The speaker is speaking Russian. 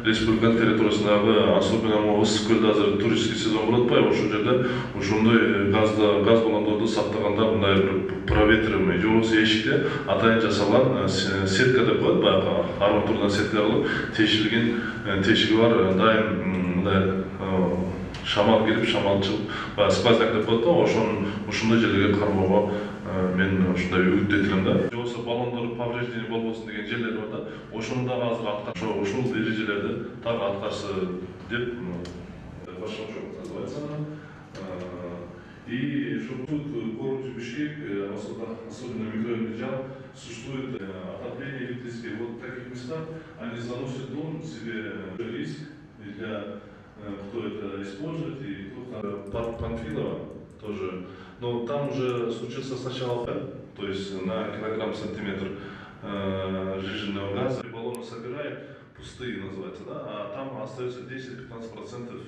республика территориясындагы, особенно ысык көлдө азыр туристский сезон болуп атпайбы, ошол жерде ошондой газ баллондорду сактаганда мындай бир проветриваемый же болбосо эшикте атайын жасалган сетка деп коет, баягы арматурадан сетка кылып тешилген тешиги бар, дайым мындай шамал кирип, шамал чыгып, баягы сквозняк деп коет да, ошондой жерлерге кармоого мен ушундай үгүттөтүлөм да. Же болбосо баллондор повреждение болбосун деген жерлер бар да, ошону дагы азыр ушул эрежелерди так аткарсы деп Вашингтон называется она. И чтобы тут город Бишкек, особенно микрорайон Биджан, существует отопление электрическое. Вот в таких местах они заносят дом себе риск для кто это использует и кто парк Панфилова тоже. Но там уже случился сначала, то есть на килограмм-сантиметр сжиженного газа баллоны собирает, пустые называется, да, а там остается 10-15%.